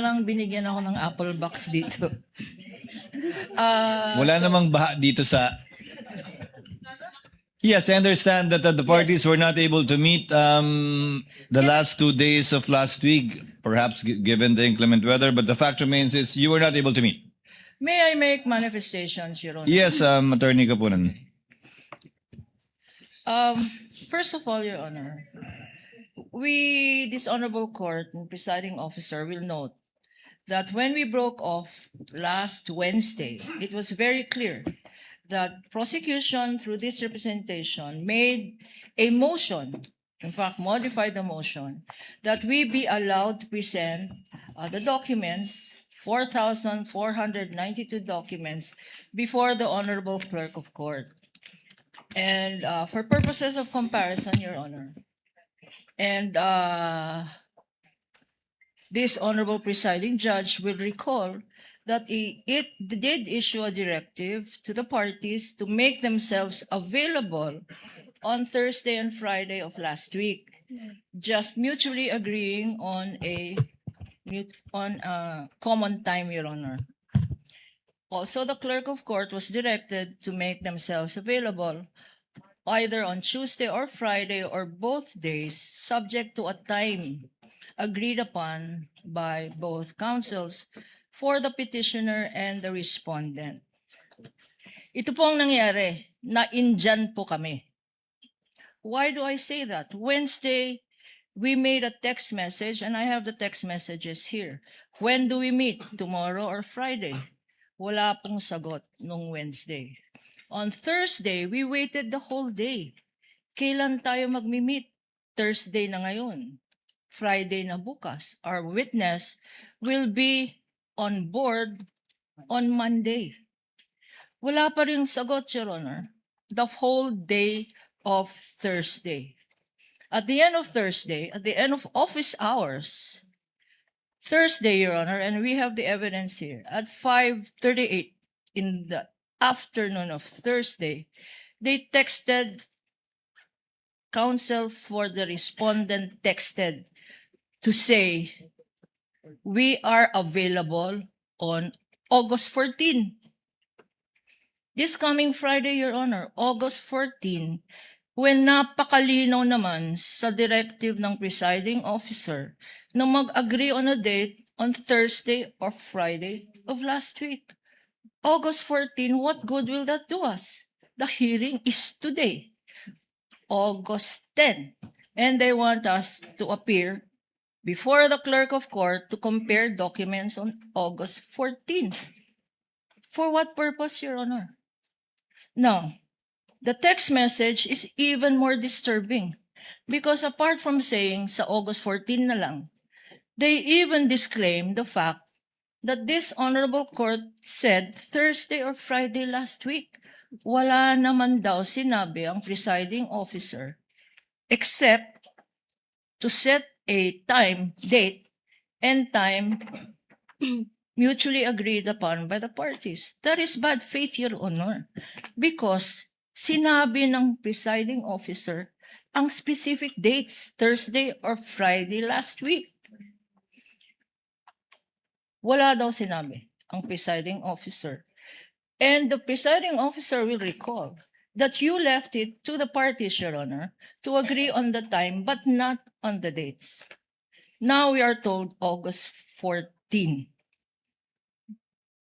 Lang binigyan ako ng apple box dito. Wala namang baha dito sa... Yes, I understand that the parties Yes. were not able to meet the last 2 days of last week, perhaps given the inclement weather, but the fact remains is you were not able to meet. May I make manifestations, Your Honor? Yes, Attorney Kapunan. First of all, Your Honor, this honorable court and presiding officer will note that when we broke off last Wednesday, it was very clear that prosecution through this representation made a motion, in fact modified the motion, that we be allowed to present the documents, 4,492 documents, before the honorable clerk of court. And for purposes of comparison, Your Honor, and this honorable presiding judge will recall that it did issue a directive to the parties to make themselves available on Thursday and Friday of last week, just mutually agreeing on a common time, Your Honor. Also, the clerk of court was directed to make themselves available either on Tuesday or Friday or both days, subject to a time agreed upon by both counsels for the petitioner and the respondent. Ito po ang nangyari, na indyan po kami. Why do I say that? Wednesday, we made a text message, and I have the text messages here. When do we meet? Tomorrow or Friday? Wala pong sagot nung Wednesday. On Thursday, we waited the whole day. Kailan tayo magmi-meet? Thursday na ngayon. Friday na bukas. Our witness will be on board on Monday. Wala pa rin sagot, Your Honor. The whole day of Thursday. At the end of Thursday, at the end of office hours, Thursday, Your Honor, and we have the evidence here, at 5:38 in the afternoon of Thursday, they texted, counsel for the respondent texted to say, we are available on August 14. This coming Friday, Your Honor, August 14, when napakalinaw naman sa directive ng presiding officer na mag-agree on a date on Thursday or Friday of last week. August 14, what good will that do us? The hearing is today, August 10, and they want us to appear before the clerk of court to compare documents on August 14. For what purpose, Your Honor? Now, the text message is even more disturbing because apart from saying sa August 14 na lang, they even disclaim the fact that this honorable court said Thursday or Friday last week. Wala naman daw sinabi ang presiding officer except to set a time, date, and time mutually agreed upon by the parties. That is bad faith, Your Honor, because sinabi ng presiding officer ang specific dates, Thursday or Friday last week. Wala daw sinabi ang presiding officer. And the presiding officer will recall that you left it to the parties, Your Honor, to agree on the time but not on the dates. Now we are told August 14.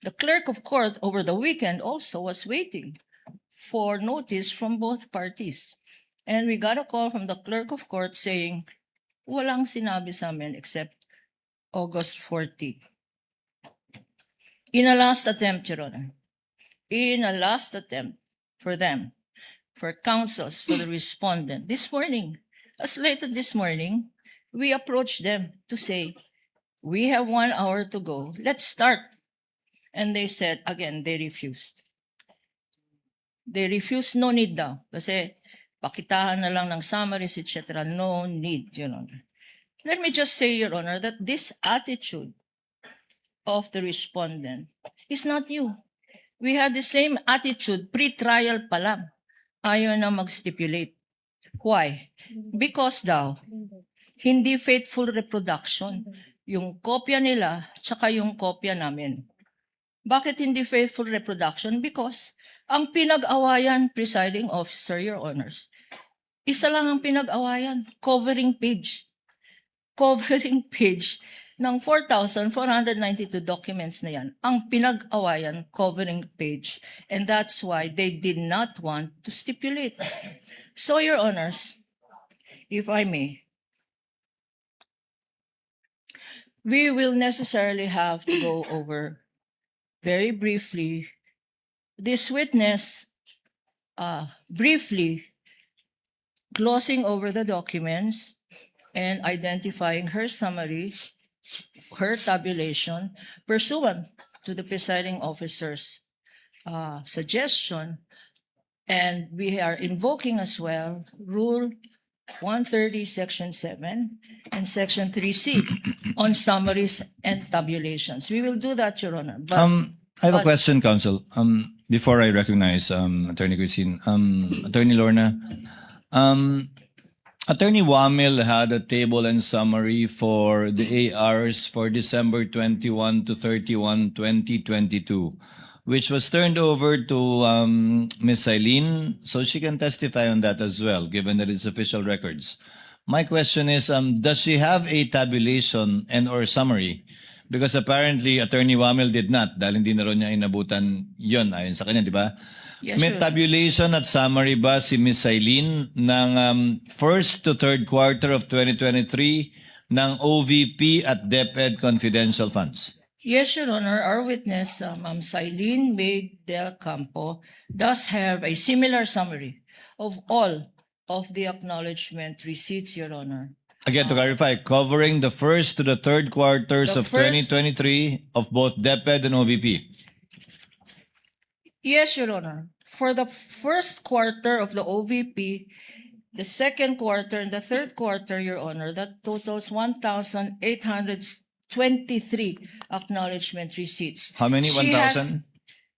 The clerk of court over the weekend also was waiting for notice from both parties. And we got a call from the clerk of court saying, walang sinabi sa amin except August 14. In a last attempt, Your Honor, in a last attempt for them, for counsels, for the respondent, this morning, as late as this morning, we approached them to say, we have 1 hour to go, let's start. And they said, again, they refused. They refused, no need daw. Kasi pakitahan na lang ng summaries, etc. No need, Your Honor. Let me just say, Your Honor, that this attitude of the respondent is not new. We had the same attitude pre-trial pa lang. Ayaw na mag-stipulate. Why? Because daw, hindi faithful reproduction. yung kopya nila, tsaka yung kopya namin. Bakit hindi faithful reproduction? Because ang pinag-awayan, presiding officer, Your Honors, isa lang ang pinag-awayan, covering page. Covering page ng 4,492 documents na yan. Ang pinag-awayan, covering page. And that's why they did not want to stipulate. So, Your Honors, if I may, we will necessarily have to go over very briefly this witness, briefly glossing over the documents and identifying her summary, her tabulation, pursuant to the presiding officer's suggestion. And we are invoking as well Rule 130, Section 7, and Section 3C on summaries and tabulations. We will do that, Your Honor. But I have a question, Counsel. Before I recognize Attorney Christine, Attorney Lorna, Attorney Wamil had a table and summary for the ARs for December 21 to 31, 2022, which was turned over to Ms. Eileen, so she can testify on that as well, given that it's official records. My question is, does she have a tabulation and or summary? Because apparently, Attorney Wamil did not, dahil hindi na rin niya inabutan yon ayon sa kanya, di ba? Yes, May Your Honor. tabulation at summary ba si Ms. Eileen ng first to third quarter of 2023 ng OVP at DepEd confidential funds? Yes, Your Honor. Our witness, Ma'am Silene May Del Campo, does have a similar summary of all of the acknowledgement receipts, Your Honor. Again, to clarify, covering the first to the third quarters The of first- 2023 of both DepEd and OVP. Yes, Your Honor. For the first quarter of the OVP, the second quarter, and the third quarter, Your Honor, that totals 1,823 acknowledgement receipts. How many? She has- 1,000?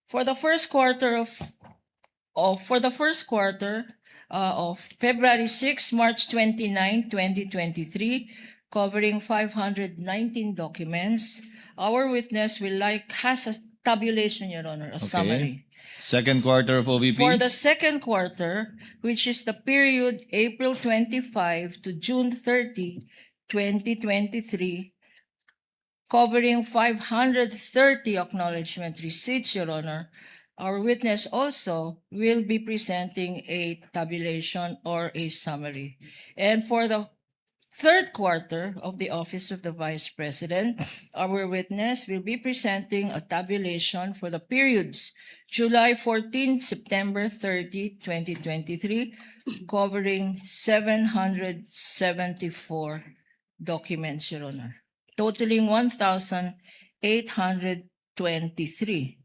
For the first quarter of February 6, March 29, 2023, covering 519 documents, our witness has a tabulation, Your Honor, a summary. Second quarter of OVP? For the second quarter, which is the period April 25 to June 30, 2023, covering 530 acknowledgement receipts, Your Honor, our witness also will be presenting a tabulation or a summary. And for the third quarter of the Office of the Vice President, our witness will be presenting a tabulation for the periods July 14, September 30, 2023, covering 774 documents, Your Honor, totaling 1,823.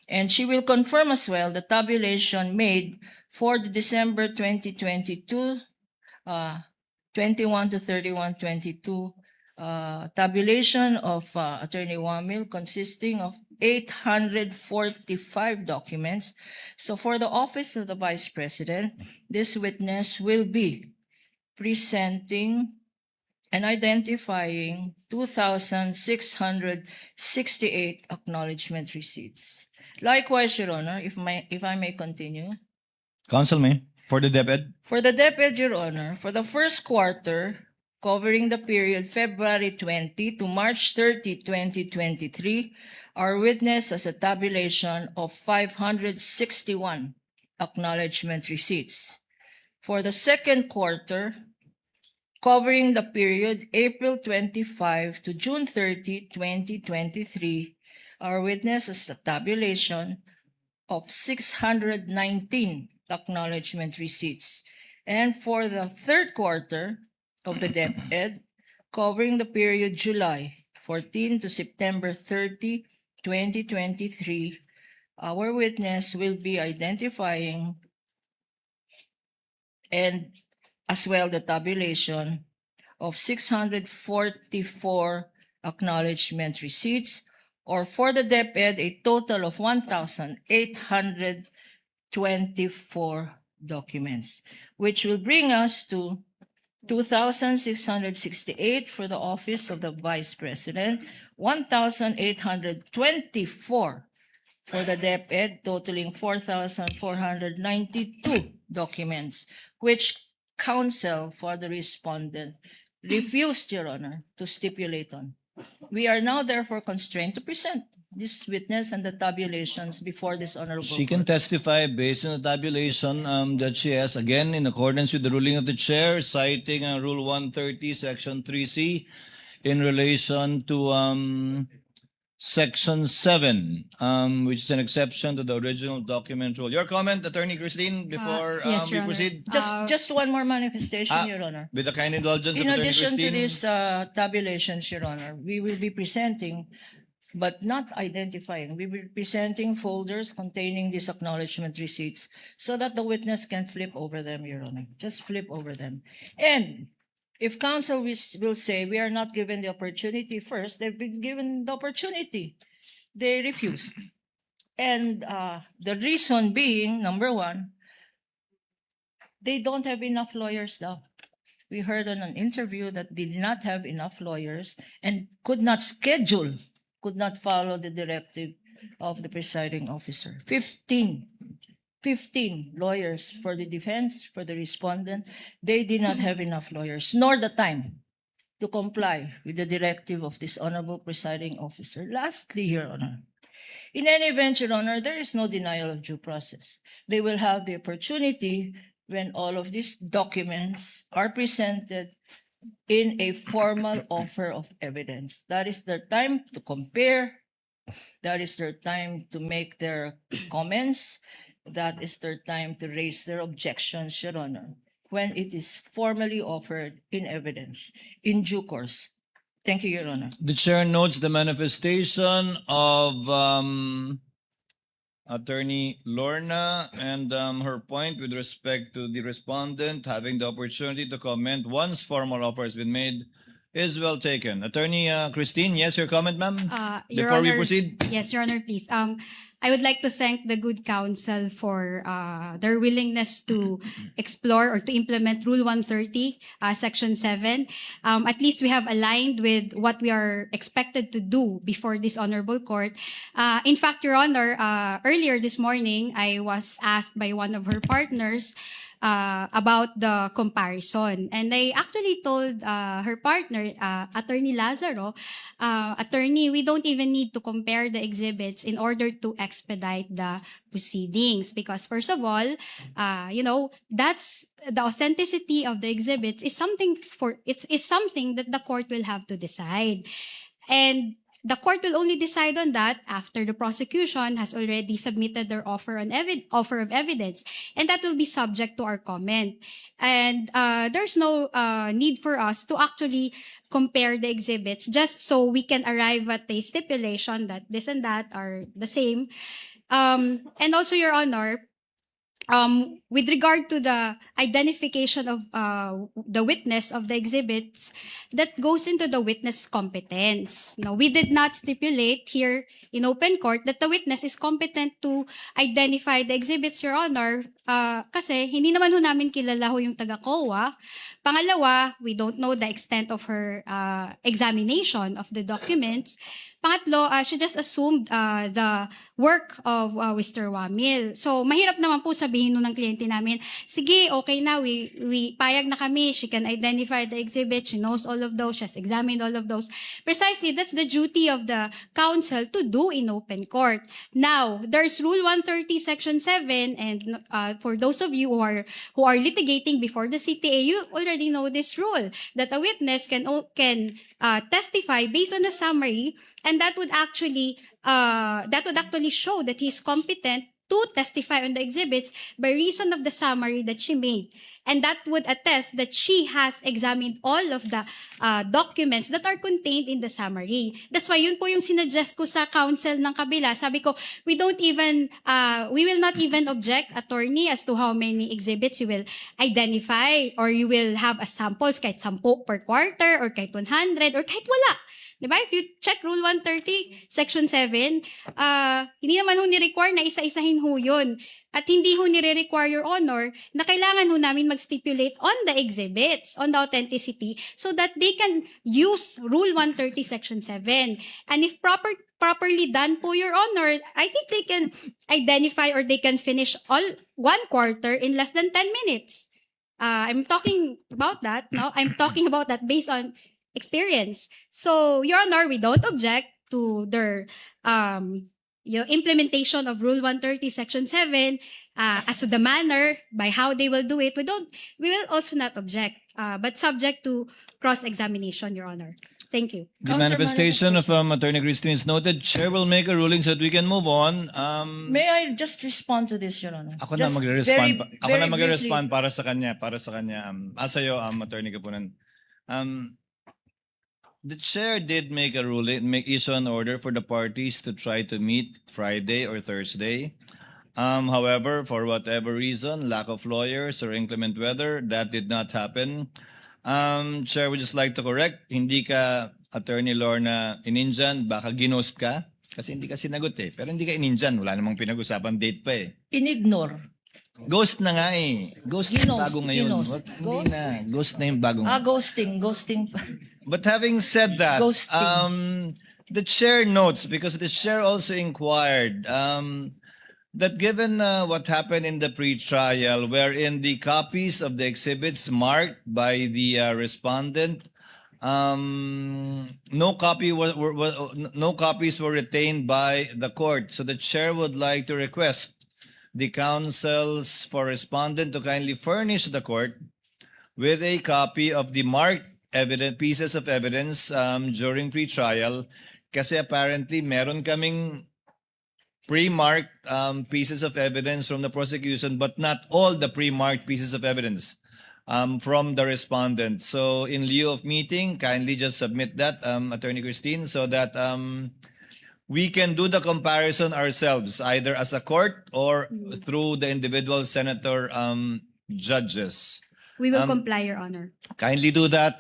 And she will confirm as well the tabulation made for the December 2022, 21 to 31, 22, tabulation of Attorney Wamil consisting of 845 documents. So for the Office of the Vice President, this witness will be presenting and identifying 2,668 acknowledgement receipts. Likewise, Your Honor, if I may continue. Counsel may, for the DepEd? For the DepEd, Your Honor, for the first quarter, covering the period February 20 to March 30, 2023, our witness has a tabulation of 561 acknowledgement receipts. For the second quarter, covering the period April 25 to June 30, 2023, our witness has a tabulation of 619 acknowledgement receipts. And for the third quarter of the DepEd, covering the period July 14 to September 30, 2023, our witness will be identifying and as well the tabulation of 644 acknowledgement receipts, or for the DepEd, a total of 1,824 documents, which will bring us to 2,668 for the office of the Vice President, 1,824 for the DepEd, totaling 4,492 documents, which counsel for the respondent refused, Your Honor, to stipulate on. We are now therefore constrained to present this witness and the tabulations before this honorable She can court. testify based on the tabulation that she has, again, in accordance with the ruling of the chair, citing Rule 130, Section 3C, in relation to Section 7, which is an exception to the original document rule. Your comment, Attorney Christine, before yes, we Your Honor. proceed? Just one more manifestation, Ah, Your Honor. With the kind indulgence In of Attorney addition to Christine. these tabulations, Your Honor, we will be presenting, but not identifying, we will be presenting folders containing these acknowledgement receipts so that the witness can flip over them, Your Honor. Just flip over them. And if counsel will say we are not given the opportunity first, they've been given the opportunity. They refused. And the reason being, number one, they don't have enough lawyers now. We heard on an interview that they did not have enough lawyers and could not schedule, could not follow the directive of the presiding officer. 15 lawyers for the defense, for the respondent. They did not have enough lawyers, nor the time to comply with the directive of this honorable presiding officer. Lastly, Your Honor, in any event, Your Honor, there is no denial of due process. They will have the opportunity when all of these documents are presented in a formal offer of evidence. That is their time to compare. That is their time to make their comments. That is their time to raise their objections, Your Honor, when it is formally offered in evidence in due course. Thank you, Your Honor. The chair notes the manifestation of Attorney Lorna and her point with respect to the respondent having the opportunity to comment once formal offer has been made is well taken. Attorney Christine, yes, your comment, ma'am? Your Before we Honor, proceed? Yes, Your Honor, please. I would like to thank the good counsel for their willingness to explore or to implement Rule 130, Section 7. At least we have aligned with what we are expected to do before this honorable court. In fact, Your Honor, earlier this morning, I was asked by one of her partners about the comparison. And I actually told her partner, Attorney Lazaro, Attorney, we don't even need to compare the exhibits in order to expedite the proceedings. Because first of all, that's the authenticity of the exhibits is something is something that the court will have to decide. And the court will only decide on that after the prosecution has already submitted their offer of evidence, and that will be subject to our comment. And there's no need for us to actually compare the exhibits just so we can arrive at a stipulation that this and that are the same. And also, Your Honor, with regard to the identification of the witness of the exhibits, that goes into the witness competence. No, we did not stipulate here in open court that the witness is competent to identify the exhibits, Your Honor, kasi hindi naman ho namin kilala ho yung taga-COA. Pangalawa, we don't know the extent of her examination of the documents. Pangatlo, she just assumed the work of Mr. Wamil. So, mahirap naman po sabihin nun ng kliyente namin, sige, okay na, we payag na kami, she can identify the exhibit, she knows all of those, she has examined all of those. Precisely, that's the duty of the counsel to do in open court. Now, there's Rule 130, Section 7, and for those of you who are litigating before the CTA, you already know this rule, that a witness can testify based on a summary, and that would actually show that he's competent to testify on the exhibits by reason of the summary that she made. And that would attest that she has examined all of the documents that are contained in the summary. That's why yun po yung sinuggest ko sa counsel ng kabila. Sabi ko, we will not even object, attorney, as to how many exhibits you will identify or you will have as samples, kahit 10 per quarter or kahit 100 or kahit wala. Di ba? If you check Rule 130, Section 7, hindi naman ho ni-require na isa-isahin ho yun. At hindi ho nire-require, Your Honor, na kailangan ho namin mag-stipulate on the exhibits, on the authenticity, so that they can use Rule 130, Section 7. And if properly done po, Your Honor, I think they can identify or they can finish all 1 quarter in less than 10 minutes. I'm talking about that, no? I'm talking about that based on experience. So, Your Honor, we don't object to their implementation of Rule 130, Section 7, as to the manner by how they will do it. We will also not object, but subject to cross-examination, Your Honor. Thank you. The manifestation of Attorney Christine is noted. Chair will make a ruling so that we can move on. May I just respond to this, Your Honor? Ako na Just magre-respond. Ako very na magre-respond briefly. para sa kanya. Sa'yo, Attorney Kapunan. The chair did make a ruling, issue an order for the parties to try to meet Friday or Thursday. However, for whatever reason, lack of lawyers or inclement weather, that did not happen. Chair would just like to correct, hindi ka Attorney Lorna ininjan, baka ginost ka. Kasi hindi ka sinagot eh. Pero hindi ka ininjan, wala namang pinag-usapan date pa eh. Inignore. Ghost na nga eh. Ghost Ginost, bago ngayon. ginost. Hindi na. Ghost na yung bagong. Ghosting. But having said that, Ghosting. the chair notes, because the chair also inquired, that given what happened in the pre-trial, wherein the copies of the exhibits marked by the respondent, no copies were retained by the court. So the chair would like to request the counsels for respondent to kindly furnish the court with a copy of the marked pieces of evidence during pre-trial. Kasi apparently meron kaming pre-marked pieces of evidence from the prosecution, but not all the pre-marked pieces of evidence from the respondent. So in lieu of meeting, kindly just submit that, Attorney Christine, so that we can do the comparison ourselves, either as a court or through the individual senator judges. We will comply, Your Honor. Kindly do that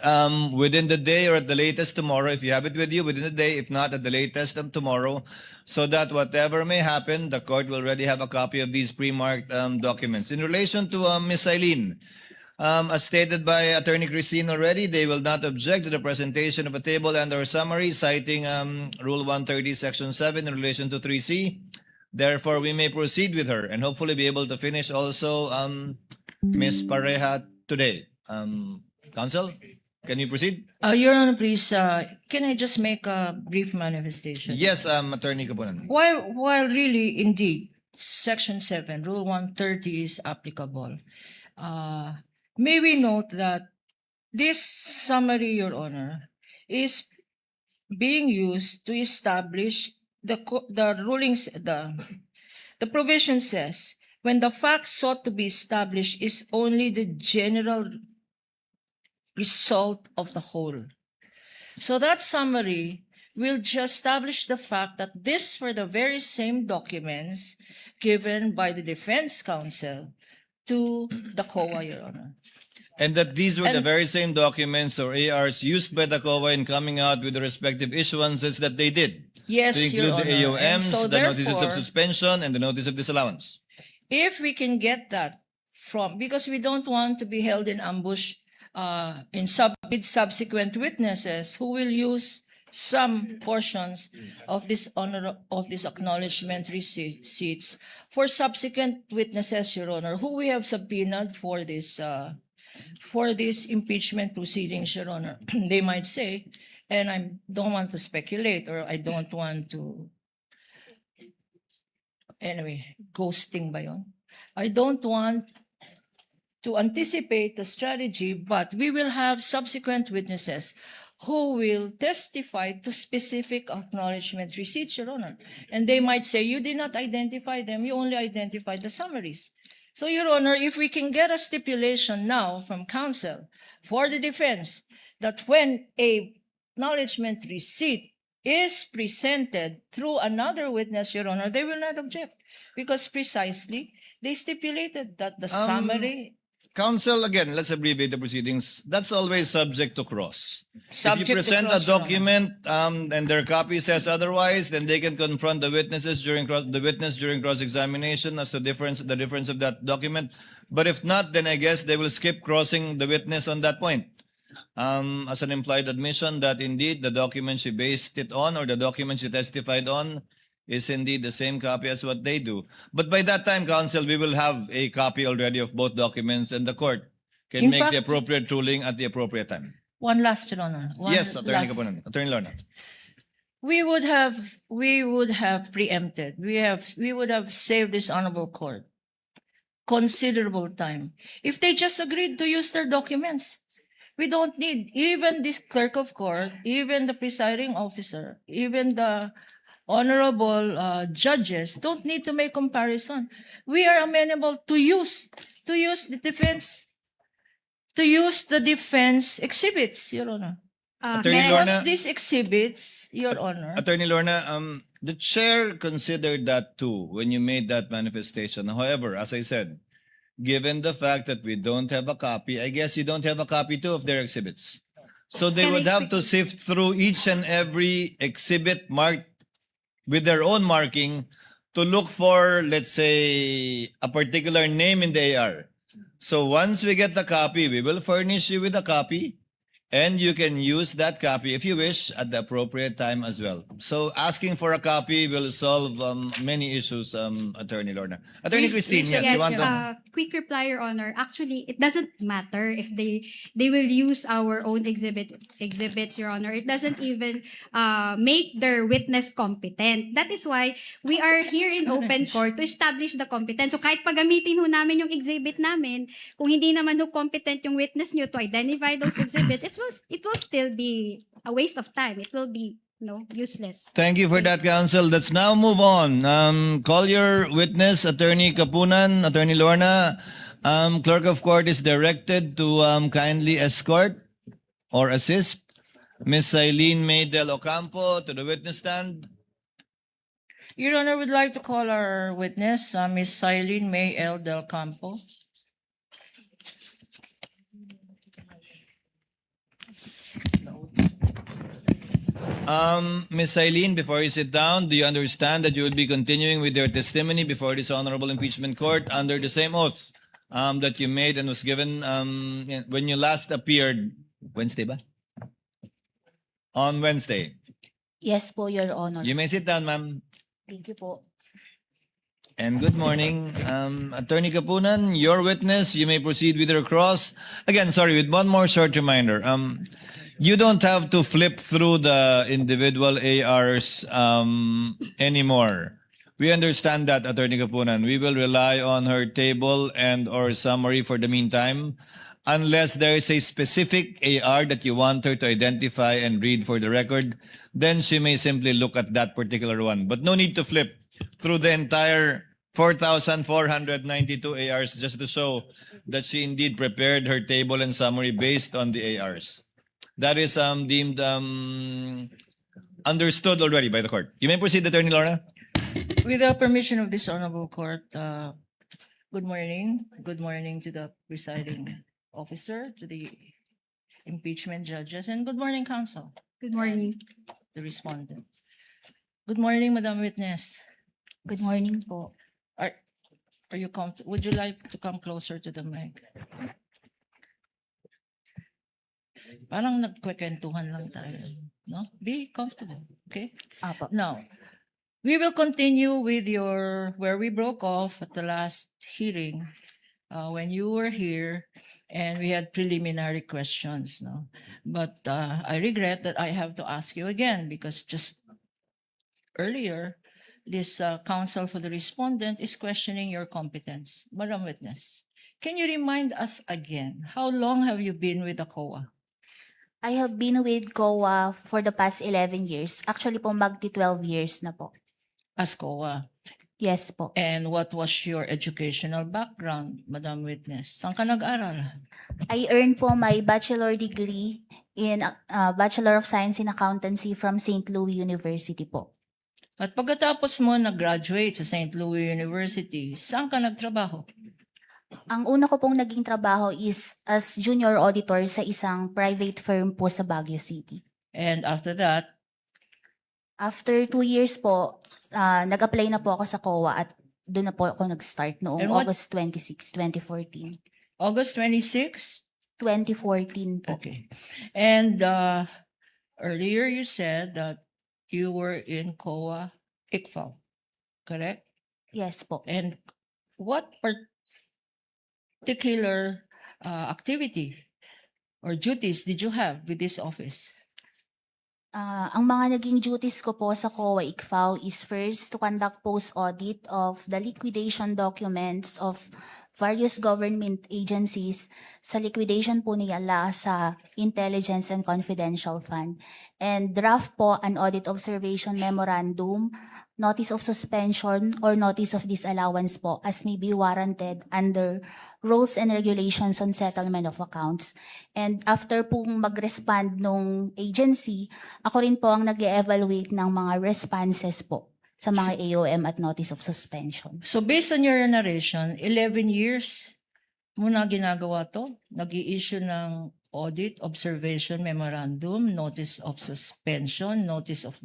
within the day or at the latest tomorrow. If you have it with you, within the day. If not, at the latest tomorrow. So that whatever may happen, the court will already have a copy of these pre-marked documents. In relation to Ms. Eileen, as stated by Attorney Christine already, they will not object to the presentation of a table and or summary citing Rule 130, Section 7 in relation to 3C. Therefore, we may proceed with her and hopefully be able to finish also Ms. Pareja today. Counsel, can you proceed? Your Honor, please, can I just make a brief manifestation? Yes, Attorney Kapunan. While really, indeed, Section 7, Rule 130 is applicable, may we note that this summary, Your Honor, is being used to establish the rulings, the provision says, when the facts sought to be established is only the general result of the whole. So that summary will just establish the fact that these were the very same documents given by the defense counsel to the COA, Your Honor. And that these were the And- very same documents or ARs used by the COA in coming out with the respective issuances that they did. Yes, To Your include the Honor. And AOMs, so the notices of therefore, suspension, and the notice of disallowance. if we can get that from, because we don't want to be held in ambush with subsequent witnesses who will use some portions of this acknowledgement receipts for subsequent witnesses, Your Honor, who we have subpoenaed for this impeachment proceedings, Your Honor. They might say, and I don't want to speculate, or I don't want to, anyway, ghosting ba yun? I don't want to anticipate the strategy, but we will have subsequent witnesses who will testify to specific acknowledgement receipts, Your Honor. And they might say, you did not identify them, you only identified the summaries. So, Your Honor, if we can get a stipulation now from counsel for the defense that when a acknowledgement receipt is presented through another witness, Your Honor, they will not object because precisely they stipulated that the summary Counsel, again, let's abbreviate the proceedings. That's always subject to cross. Subject if you to present cross, a Your Honor. document and their copy says otherwise, then they can confront the witnesses during cross-examination as to the difference of that document. But if not, then I guess they will skip crossing the witness on that point. As an implied admission that indeed the document she based it on or the document she testified on is indeed the same copy as what they do. But by that time, counsel, we will have a copy already of both documents and the court can In make the fact- appropriate ruling at the appropriate time. One last, Your Honor. One Yes, Attorney last. Kapunan. Attorney Lorna. We would have preempted. We would have saved this honorable court considerable time if they just agreed to use their documents. We don't need even this clerk of court, even the presiding officer, even the honorable judges don't need to make comparison. We are amenable to use the defense exhibits, Your Honor. Attorney may I- Lorna. Because these exhibits, Your Honor. Attorney Lorna, the chair considered that too when you made that manifestation. However, as I said, given the fact that we don't have a copy, I guess you don't have a copy too of their exhibits. So they Can would I have to sift through each and every exhibit marked with their own marking to look for, let's say, a particular name in the AR. So once we get the copy, we will furnish you with a copy. And you can use that copy if you wish at the appropriate time as well. So asking for a copy will solve many issues, Attorney Lorna. Attorney Please, Christine, please, yes, you want to... quick reply, Your Honor. Actually, it doesn't matter if they will use our own exhibits, Your Honor. It doesn't even make their witness competent. That is why we are here in open court to establish the competence. So kahit pagamitin ho namin yung exhibit namin, kung hindi naman ho competent yung witness nyo to identify those exhibits, it will still be a waste of time. It will be useless. Thank you for that, counsel. Let's now move on. Call your witness, Attorney Kapunan, Attorney Lorna. Clerk of court is directed to kindly escort or assist Miss Eileen May Del Ocampo to the witness stand. Your Honor, we'd like to call our witness, Ms. Eileen May L. Del Campo. Miss Eileen, before you sit down, do you understand that you will be continuing with your testimony before this honorable impeachment court under the same oath that you made and was given when you last appeared Wednesday ba? On Wednesday. Yes po, Your Honor. You may sit down, ma'am. Thank you po. And good morning. Attorney Kapunan, your witness, you may proceed with your cross. Again, sorry, with one more short reminder. You don't have to flip through the individual ARs anymore. We understand that, Attorney Kapunan. We will rely on her table and or summary for the meantime, unless there is a specific AR that you want her to identify and read for the record, then she may simply look at that particular one. But no need to flip through the entire 4,492 ARs just to show that she indeed prepared her table and summary based on the ARs. That is deemed understood already by the court. You may proceed, Attorney Lorna. With the permission of this honorable court, good morning. Good morning to the presiding officer, to the impeachment judges, and good morning, counsel, Good morning. the respondent. Good morning, Madam Witness. Good morning po. Are you would you like to come closer to the mic? Parang nagkwentuhan lang tayo, no? Be comfortable, okay? Apo. Now, we will continue with where we broke off at the last hearing when you were here and we had preliminary questions, no? But I regret that I have to ask you again because just earlier, this counsel for the respondent is questioning your competence. Madam Witness, can you remind us again, how long have you been with the COA? I have been with COA for the past 11 years. Actually po, magti 12 years na po. As COA. Yes po. And what was your educational background, Madam Witness? Saan ka nag-aral? I earned po my bachelor degree in Bachelor of Science in Accountancy from St. Louis University po. At pagkatapos mo nag-graduate sa St. Louis University, saan ka nagtrabaho? Ang una ko pong naging trabaho is as junior auditor sa isang private firm po sa Baguio City. And after that, After 2 years po, nag-apply na po ako sa COA at doon na po ako nag-start noong And what- August 26, 2014. August 26? 2014 po. Okay. And earlier you said that you were in COA ICFAO, correct? Yes po. And what particular activity or duties did you have with this office? Ang mga naging duties ko po sa COA ICFAO is first to conduct post-audit of the liquidation documents of various government agencies sa liquidation po nila sa Intelligence and Confidential Fund. And draft po an audit observation memorandum, notice of suspension or notice of disallowance po as may be warranted under rules and regulations on settlement of accounts. And after pong mag-respond nung agency, ako rin po ang nag-evaluate ng mga responses po sa mga AOM at notice of suspension. So based on your narration, 11 years mo na ginagawa to? Nag-i-issue ng audit, observation, memorandum, notice of suspension, notice of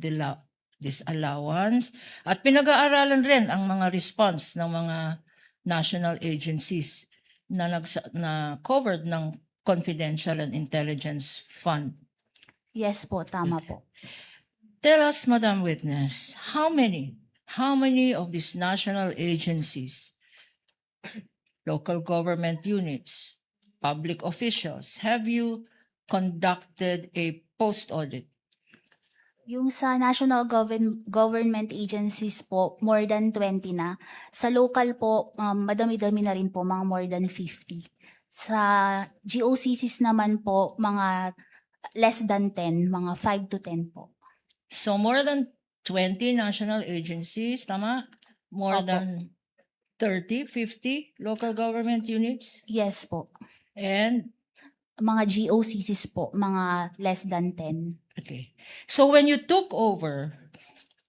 disallowance, at pinag-aaralan rin ang mga response ng mga national agencies na covered ng Confidential and Intelligence Fund. Yes po, tama po. Tell us, Madam Witness, how many of these national agencies, local government units, public officials, have you conducted a post-audit? Yung sa national government agencies po, more than 20 na. Sa local po, madami-dami na rin po, mga more than 50. Sa GOCCs naman po, mga less than 10, mga 5 to 10 po. So more than 20 national agencies, tama? More Opo. than 30, 50 local government units? Yes po. And, Mga GOCCs po, mga less than 10. okay. So when you took over,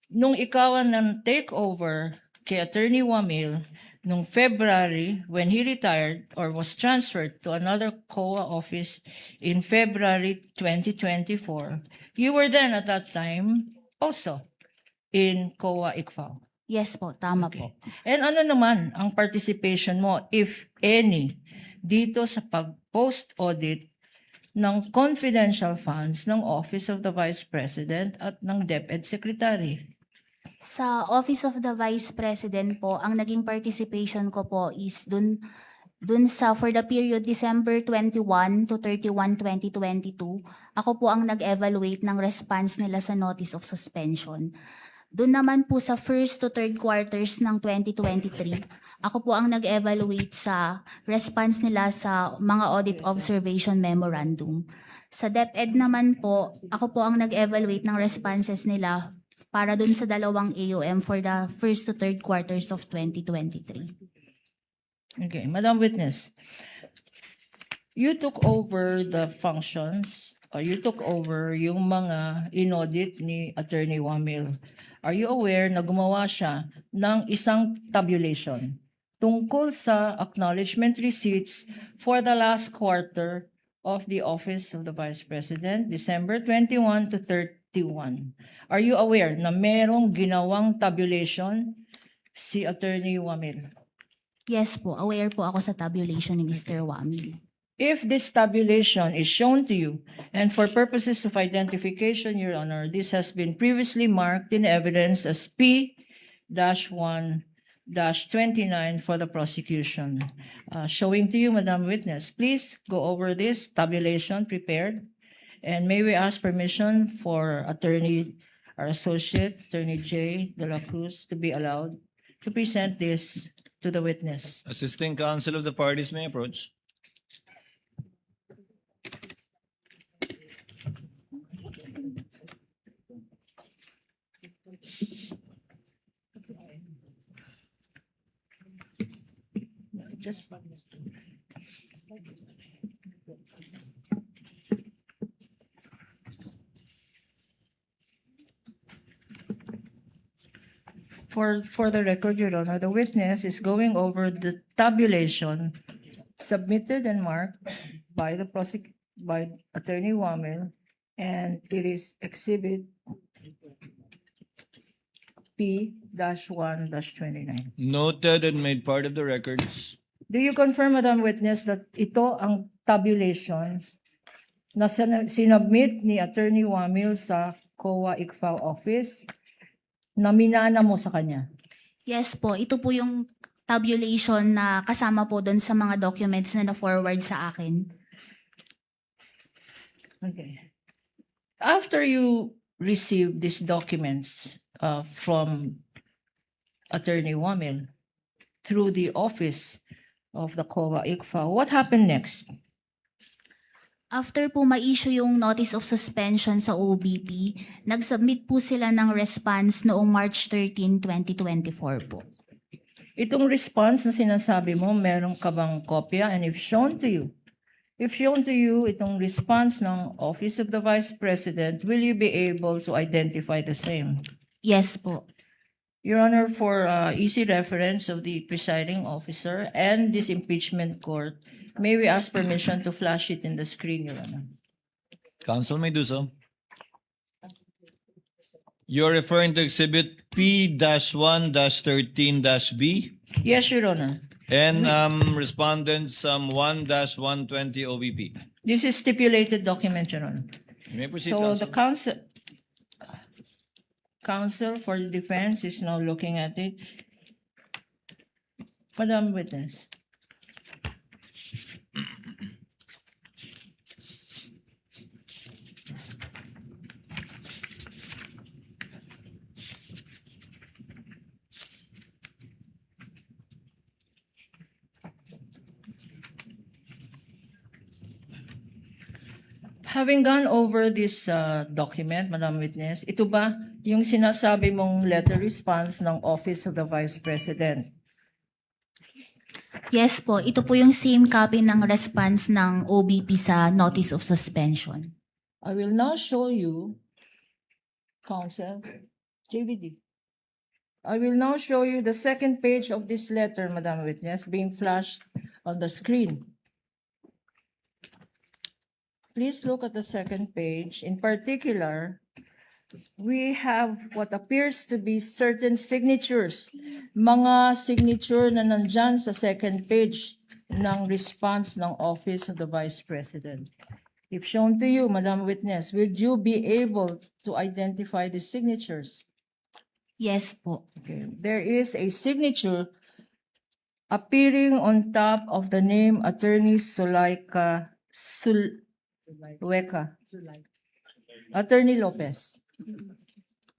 nung ikaw ang take over kay Attorney Wamil, nung February, when he retired or was transferred to another COA office in February 2024, you were then at that time also in COA ICFAO. Yes po, tama po. And ano naman ang participation mo, if any, dito sa pag-post-audit ng confidential funds ng Office of the Vice President at ng DepEd Secretary? Sa Office of the Vice President po, ang naging participation ko po is dun sa for the period December 21 to 31, 2022, ako po ang nag-evaluate ng response nila sa notice of suspension. Doon naman po sa first to third quarters ng 2023, ako po ang nag-evaluate sa response nila sa mga audit observation memorandum. Sa DepEd naman po, ako po ang nag-evaluate ng responses nila para dun sa dalawang AOM for the first to third quarters of 2023. Okay, Madam Witness, you took over the functions, or you took over yung mga inaudit ni Attorney Wamil. Are you aware na gumawa siya ng isang tabulation tungkol sa acknowledgement receipts for the last quarter of the Office of the Vice President, December 21 to 31? Are you aware na merong ginawang tabulation si Attorney Wamil? Yes po, aware po ako sa tabulation ni Mr. Wamil. If this tabulation is shown to you, and for purposes of identification, Your Honor, this has been previously marked in evidence as P-1-29 for the prosecution. Showing to you, Madam Witness, please go over this tabulation prepared. And may we ask permission for our associate, Attorney J. De La Cruz, to be allowed to present this to the witness. Assisting counsel of the parties may approach. Just for the record, Your Honor, the witness is going over the tabulation submitted and marked by by Attorney Wamel, and it is Exhibit P-1-29. Noted and made part of the records. Do you confirm, Madam Witness, that ito ang tabulation na sinubmit ni Attorney Wamil sa COA ICFAO office na minana mo sa kanya? Yes po, ito po yung tabulation na kasama po doon sa mga documents na na-forward sa akin. Okay. After you received these documents from Attorney Wamil through the office of the COA ICFAO, what happened next? After po ma-issue yung notice of suspension sa OBP, nag-submit po sila ng response noong March 13, 2024 po. Itong response na sinasabi mo, meron ka bang kopya? And if shown to you, itong response ng Office of the Vice President, will you be able to identify the same? Yes po. Your Honor, for easy reference of the presiding officer and this impeachment court, may we ask permission to flash it in the screen, Your Honor? Counsel may do so. You're referring to Exhibit P-1-13-B Yes, Your Honor. and Respondents 1-120 OVP. This is stipulated document, Your Honor. You may proceed, So Counsel. the counsel for the defense is now looking at it. Madam Witness. Having gone over this document, Madam Witness, ito ba yung sinasabi mong letter response ng Office of the Vice President? Yes po, ito po yung same copy ng response ng OBP sa notice of suspension. I will now show you, Counsel, JVD. I will now show you the second page of this letter, Madam Witness, being flashed on the screen. Please look at the second page. In particular, we have what appears to be certain signatures, mga signature na nandyan sa second page ng response ng Office of the Vice President. If shown to you, Madam Witness, would you be able to identify the signatures? Yes po. Okay. There is a signature appearing on top of the name Attorney Sulaika Attorney Lopez.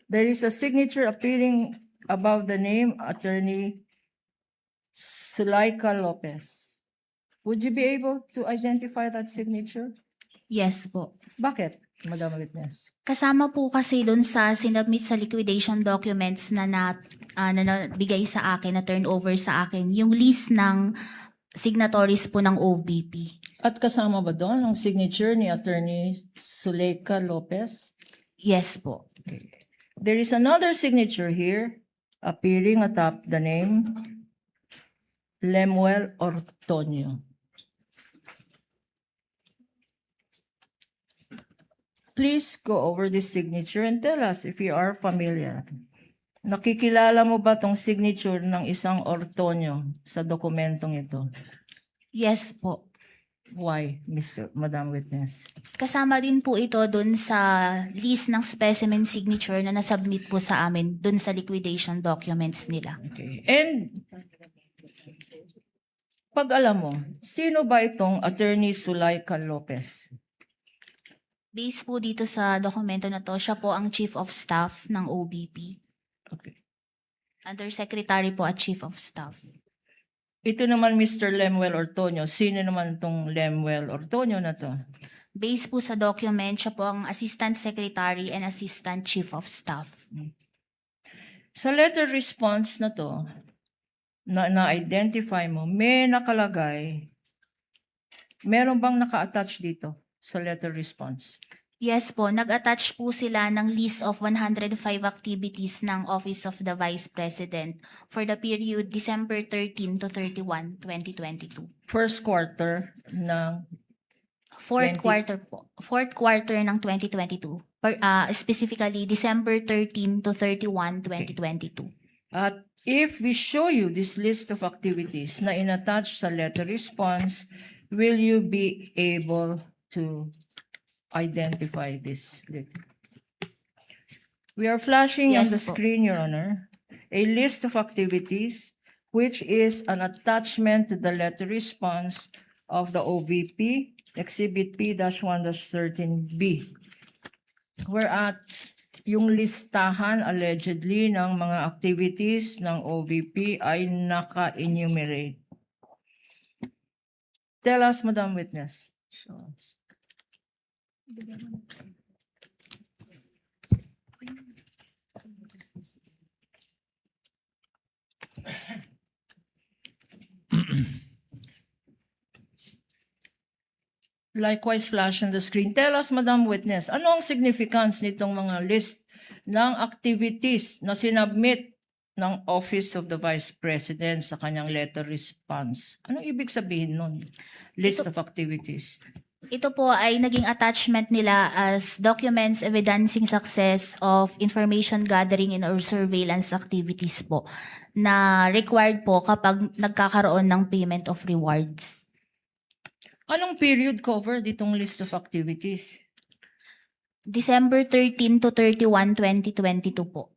There is a signature appearing above the name Attorney Sulaika Lopez. Would you be able to identify that signature? Yes po. Bakit, Madam Witness? Kasama po kasi doon sa sinubmit sa liquidation documents na nabigay sa akin, na turnover sa akin, yung list ng signatories po ng OVP. At kasama ba doon ang signature ni Attorney Sulaika Lopez? Yes po. There is another signature here appearing atop the name Lemuel Ortonio. Please go over this signature and tell us if you are familiar. Nakikilala mo ba tong signature ng isang Ortonio sa dokumentong ito? Yes po. Why, Madam Witness? Kasama din po ito doon sa list ng specimen signature na nasubmit po sa amin doon sa liquidation documents nila. Okay. And pag alam mo, sino ba itong Attorney Sulaika Lopez? Based po dito sa dokumento na to, siya po ang Chief of Staff ng OBP. Okay. Undersecretary po at Chief of Staff. Ito naman Mr. Lemuel Ortonio. Sino naman itong Lemuel Ortonio na to? Based po sa document, siya po ang Assistant Secretary and Assistant Chief of Staff. Sa letter response na to, na-identify mo, may nakalagay, meron bang naka-attach dito sa letter response? Yes po, nag-attach po sila ng list of 105 activities ng Office of the Vice President for the period December 13 to 31, 2022. First quarter ng Fourth 20 quarter po. Fourth quarter ng 2022. Specifically, December 13 to 31, 2022. At if we show you this list of activities na inattach sa letter response, will you be able to identify this? We are flashing on Yes the po. screen, Your Honor, a list of activities which is an attachment to the letter response of the OVP, Exhibit P-1-13B. Whereat yung listahan allegedly ng mga activities ng OVP ay naka-enumerate. Tell us, Madam Witness. Likewise, flash on the screen. Tell us, Madam Witness, ano ang significance nitong mga list ng activities na sinubmit ng Office of the Vice President sa kanyang letter response? Anong ibig sabihin nun? List of activities. Ito po ay naging attachment nila as documents evidencing success of information gathering and or surveillance activities po na required po kapag nagkakaroon ng payment of rewards. Anong period cover ditong list of activities? December 13 to 31, 2022 po.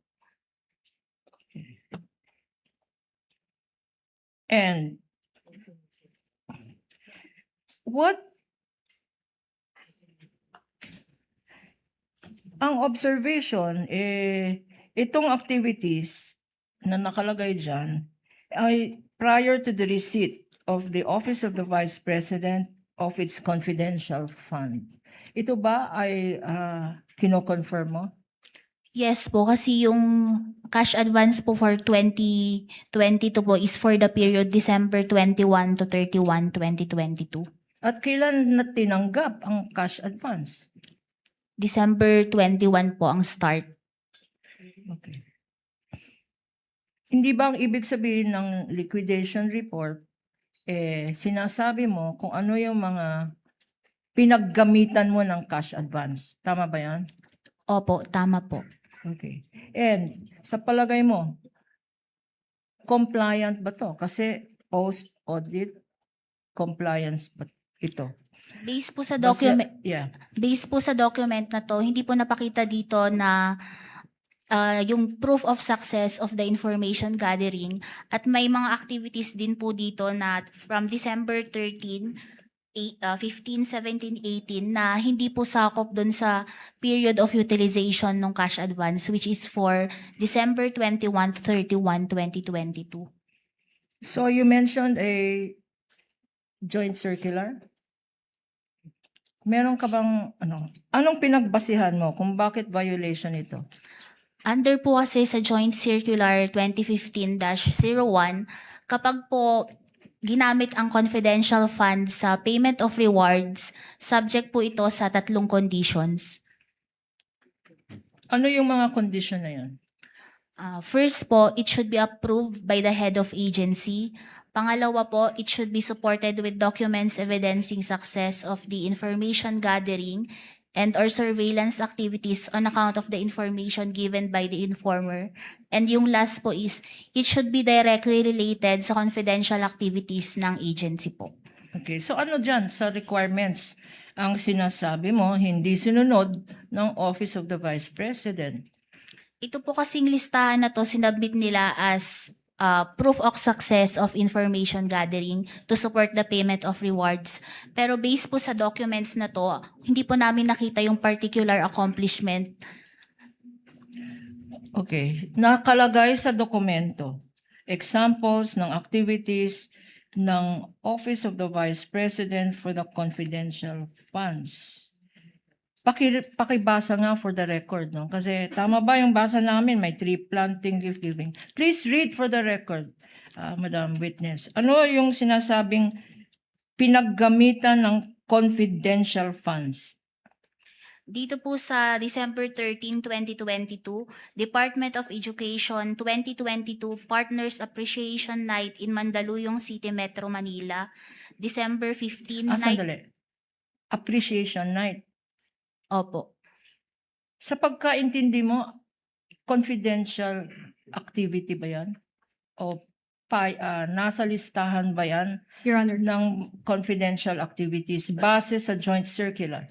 And what ang observation, itong activities na nakalagay dyan ay prior to the receipt of the Office of the Vice President of its confidential fund. Ito ba ay kino-confirm mo? Yes po, kasi yung cash advance po for 2022 po is for the period December 21 to 31, 2022. At kailan na tinanggap ang cash advance? December 21 po ang start. Okay. Hindi ba ang ibig sabihin ng liquidation report, sinasabi mo kung ano yung mga pinaggamitan mo ng cash advance? Tama ba yan? Opo, tama po. Okay. And sa palagay mo, compliant ba to? Kasi post-audit compliance ba ito? Based po sa Basta- document, Yeah. based po sa document na to, hindi po napakita dito na yung proof of success of the information gathering at may mga activities din po dito na from December 13, 15, 17, 18 na hindi po sakop dun sa period of utilization ng cash advance which is for December 21, 31, 2022. So you mentioned a joint circular? Meron ka bang anong pinagbasihan mo kung bakit violation ito? Under po kasi sa Joint Circular 2015-01, kapag po ginamit ang confidential fund sa payment of rewards, subject po ito sa 3 conditions. Ano yung mga condition na yan? First po, it should be approved by the head of agency. Pangalawa po, it should be supported with documents evidencing success of the information gathering and or surveillance activities on account of the information given by the informer. And yung last po is, it should be directly related sa confidential activities ng agency po. Okay, so ano dyan sa requirements ang sinasabi mo hindi sinunod ng Office of the Vice President? Ito po kasing listahan na to, sinabit nila as proof of success of information gathering to support the payment of rewards. Pero based po sa documents na to, hindi po namin nakita yung particular accomplishment. Okay, nakalagay sa dokumento examples ng activities ng Office of the Vice President for the confidential funds. Pakibasa nga for the record, no? Kasi tama ba yung basa namin, may tree planting, gift giving. Please read for the record, Madam Witness. Ano yung sinasabing pinaggamitan ng confidential funds? Dito po sa December 13, 2022, Department of Education 2022 Partners Appreciation Night in Mandaluyong City, Metro Manila. December 15 night. Sandali. Appreciation night. Opo. Sa pagkaintindi mo, confidential activity ba yan? O nasa listahan ba yan Your Honor. ng confidential activities base sa joint circular?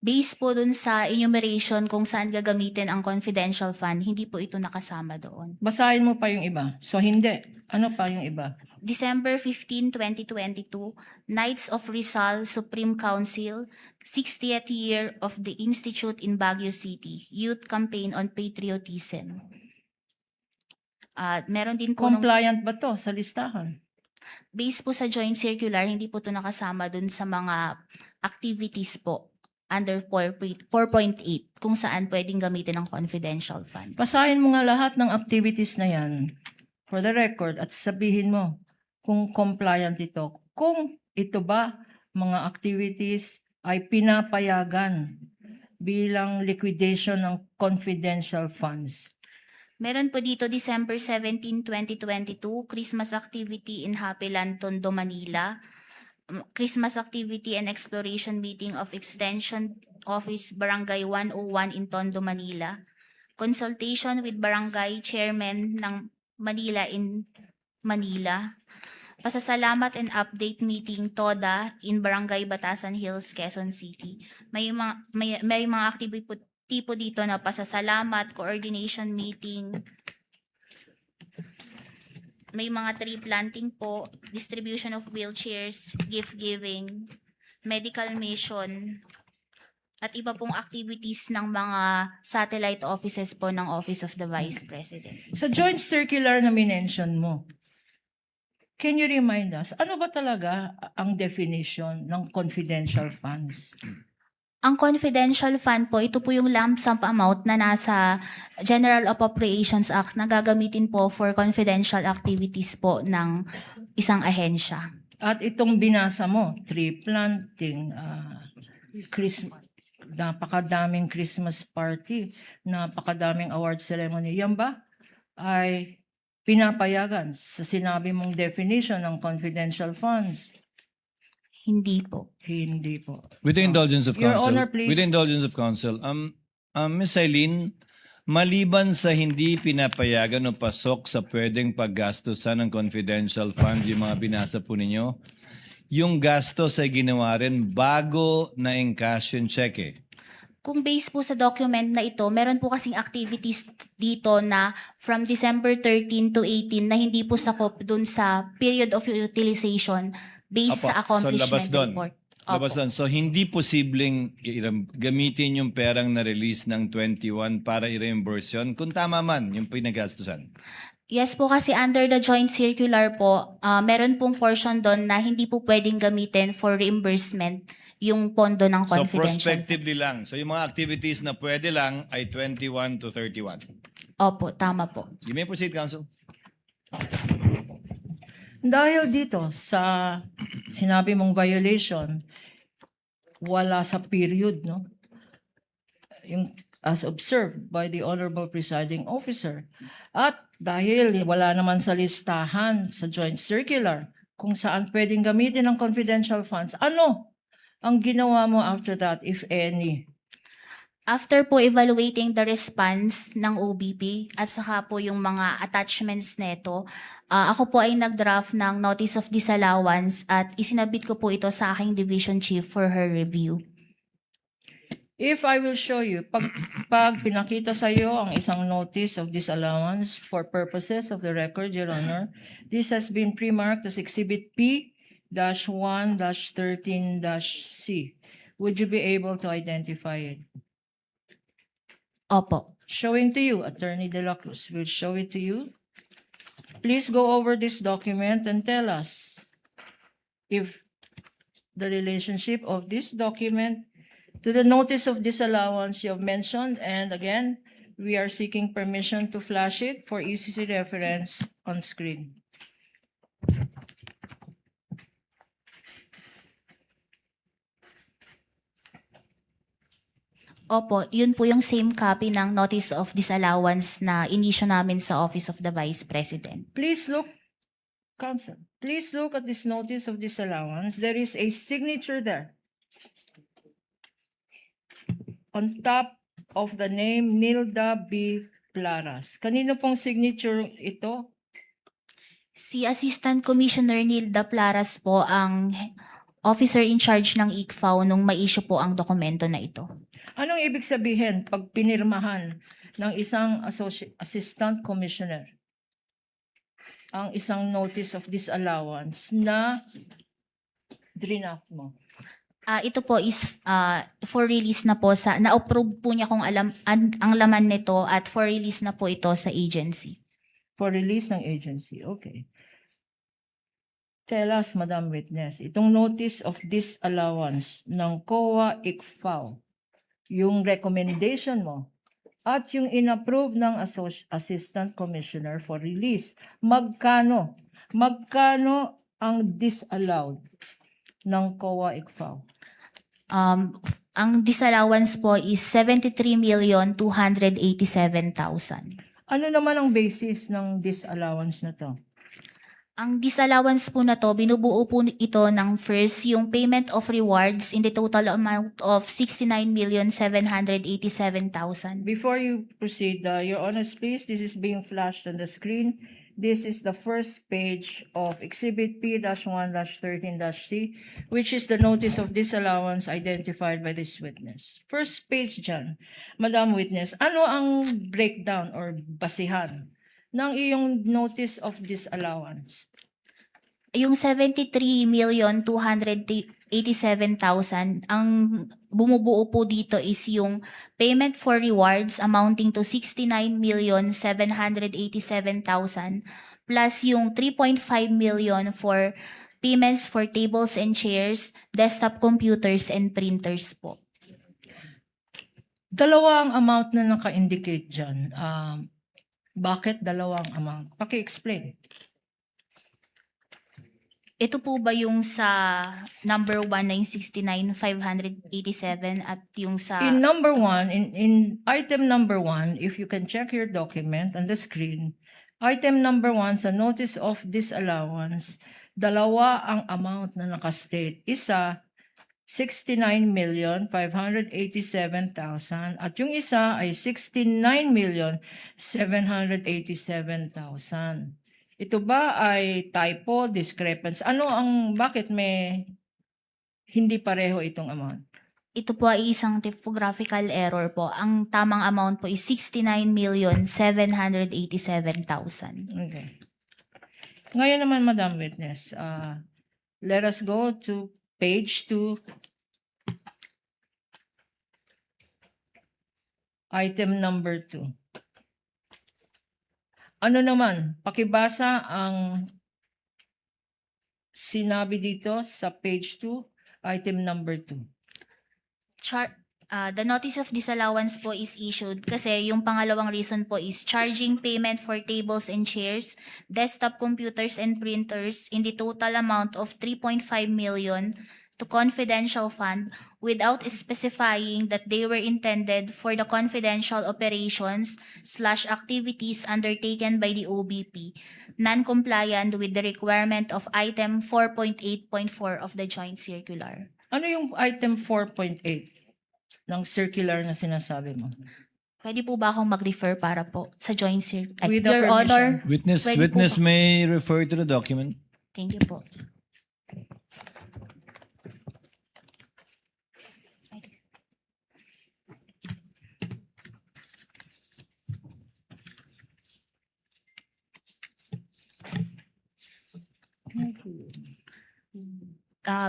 Based po dun sa enumeration kung saan gagamitin ang confidential fund, hindi po ito nakasama doon. Basahin mo pa yung iba. So hindi. Ano pa yung iba? December 15, 2022, Knights of Rizal Supreme Council, 60th year of the Institute in Baguio City, Youth Campaign on Patriotism. At meron din po Compliant ba to sa listahan? based po sa joint circular, hindi po ito nakasama dun sa mga activities po under 4.8 kung saan pwedeng gamitin ang confidential fund. Basahin mo nga lahat ng activities na yan for the record at sabihin mo kung compliant ito. Kung ito ba mga activities ay pinapayagan bilang liquidation ng confidential funds. Meron po dito December 17, 2022, Christmas activity in Happy Land, Tondo, Manila. Christmas activity and exploration meeting of Extension Office Barangay 101 in Tondo, Manila. Consultation with Barangay Chairman ng Manila in Manila. Pasasalamat and update meeting TODA in Barangay Batasan Hills, Quezon City. May mga activity po dito na pasasalamat, coordination meeting, may mga tree planting po, distribution of wheelchairs, gift giving, medical mission, at iba pong activities ng mga satellite offices po ng Office of the Vice President. Sa joint circular na minention mo, can you remind us, ano ba talaga ang definition ng confidential funds? Ang confidential fund po, ito po yung lump sum amount na nasa General Appropriations Act na gagamitin po for confidential activities po ng isang ahensya. At itong binasa mo, tree planting, Christmas, napakadaming Christmas party, napakadaming award ceremony, yan ba ay pinapayagan sa sinabi mong definition ng confidential funds? Hindi po. Hindi po. With the indulgence of Your counsel, Honor, please. with the indulgence of counsel, Ms. Eileen, maliban sa hindi pinapayagan o pasok sa pwedeng paggastusan ng confidential fund, yung mga binasa po ninyo, yung gastos ay ginawa rin bago na encash yung cheque. Kung based po sa document na ito, meron po kasing activities dito na from December 13 to 18 na hindi po sakop dun sa period of utilization based Apo, sa accomplishment so labas doon. report. Labas Opo. doon. So hindi posibleng gamitin yung perang na-release ng 21 para i-reimburse yun kung tama man yung pinagastusan. Yes po, kasi under the joint circular po, meron pong portion doon na hindi po pwedeng gamitin for reimbursement yung pondo ng So confidential. prospectively lang. So yung mga activities na pwede lang ay 21 to 31. Opo, tama po. You may proceed, counsel. Dahil dito sa sinabi mong violation, wala sa period, no? Yung as observed by the Honorable Presiding Officer. At dahil wala naman sa listahan sa joint circular kung saan pwedeng gamitin ang confidential funds, ano ang ginawa mo after that, if any? After po evaluating the response ng OBP at saka po yung mga attachments neto, ako po ay nag-draft ng Notice of Disallowance at isinabit ko po ito sa aking Division Chief for her review. If I will show you, pag pinakita sa iyo ang isang notice of disallowance for purposes of the record, Your Honor, this has been pre-marked as Exhibit P-1-13-C. Would you be able to identify it? Opo. Showing to you, Attorney De La Cruz will show it to you. Please go over this document and tell us if the relationship of this document to the notice of disallowance you have mentioned, and again, we are seeking permission to flash it for easy reference on screen. Opo, yun po yung same copy ng Notice of Disallowance na inisyu namin sa Office of the Vice President. Please look, Counsel, please look at this notice of disallowance. There is a signature there. On top of the name Nilda B. Plaras. Kanino pong signature ito? Si Assistant Commissioner Nilda Plaras po ang officer in charge ng ICFAO nung ma-issue po ang dokumento na ito. Anong ibig sabihin pag pinirmahan ng isang assistant commissioner ang isang notice of disallowance na draft mo? Ito po is for release na po sa na-approve po niya kung ang laman nito at for release na po ito sa agency. For release ng agency. Okay. Tell us, Madam Witness, itong notice of disallowance ng COA ICFAO, yung recommendation mo, at yung inapprove ng Assistant Commissioner for release, magkano? Magkano ang disallowed ng COA ICFAO? Ang disallowance po is 73,287,000. Ano naman ang basis ng disallowance na to? Ang disallowance po na to, binubuo po ito ng first, yung payment of rewards in the total amount of 69,787,000. Before you proceed, Your Honor, please, this is being flashed on the screen. This is the first page of Exhibit P-1-13-C, which is the notice of disallowance identified by this witness. First page dyan, Madam Witness, ano ang breakdown or basihan ng iyong notice of disallowance? Yung 73,287,000, ang bumubuo po dito is yung payment for rewards amounting to 69,787,000 plus yung 3.5 million for payments for tables and chairs, desktop computers, and printers po. Dalawa ang amount na naka-indicate dyan. Bakit dalawang amount? Paki-explain. Ito po ba yung sa number 1 na yung 69,587 at yung sa... In number one, in item number 1, if you can check your document on the screen, item number 1 sa notice of disallowance, dalawa ang amount na nakastate. Isa, 69,587,000 at yung isa ay 69,787,000. Ito ba ay typo, discrepancy? Bakit may hindi pareho itong amount? Ito po ay isang typographical error po. Ang tamang amount po is 69,787,000. Okay. Ngayon naman, Madam Witness, let us go to page 2, item number 2. Ano naman, pakibasa ang sinabi dito sa page 2, item number 2. The notice of disallowance po is issued kasi yung pangalawang reason po is charging payment for tables and chairs, desktop computers and printers in the total amount of 3.5 million to confidential fund without specifying that they were intended for the confidential operations/activities undertaken by the OBP, non-compliant with the requirement of item 4.8.4 of the joint circular. Ano yung item 4.8 ng circular na sinasabi mo? Pwede po ba akong mag-refer para po sa joint circular? With the Your permission. Honor, Witness Pwede po witness may refer to the document. thank you po.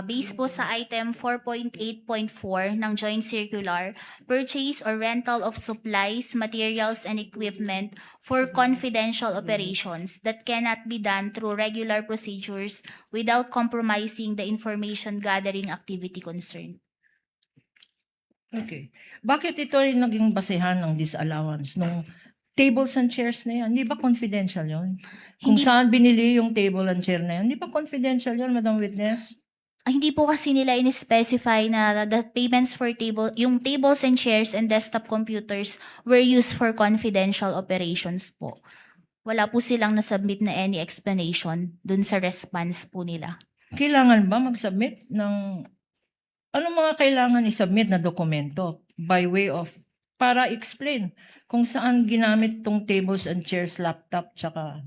Based po sa item 4.8.4 ng joint circular, purchase or rental of supplies, materials, and equipment for confidential operations that cannot be done through regular procedures without compromising the information gathering activity concerned. Okay. Bakit ito ay naging basehan ng disallowance nung tables and chairs na yan? Di ba confidential yon? Kung Hindi- saan binili yung table and chair na yan, di ba confidential yon, Madam Witness? Hindi po kasi nila in-specify na the payments for yung tables and chairs and desktop computers were used for confidential operations po. Wala po silang nasubmit na any explanation dun sa response po nila. Kailangan ba mag-submit ng anong mga kailangan i-submit na dokumento by way of para explain kung saan ginamit tong tables and chairs, laptop, tsaka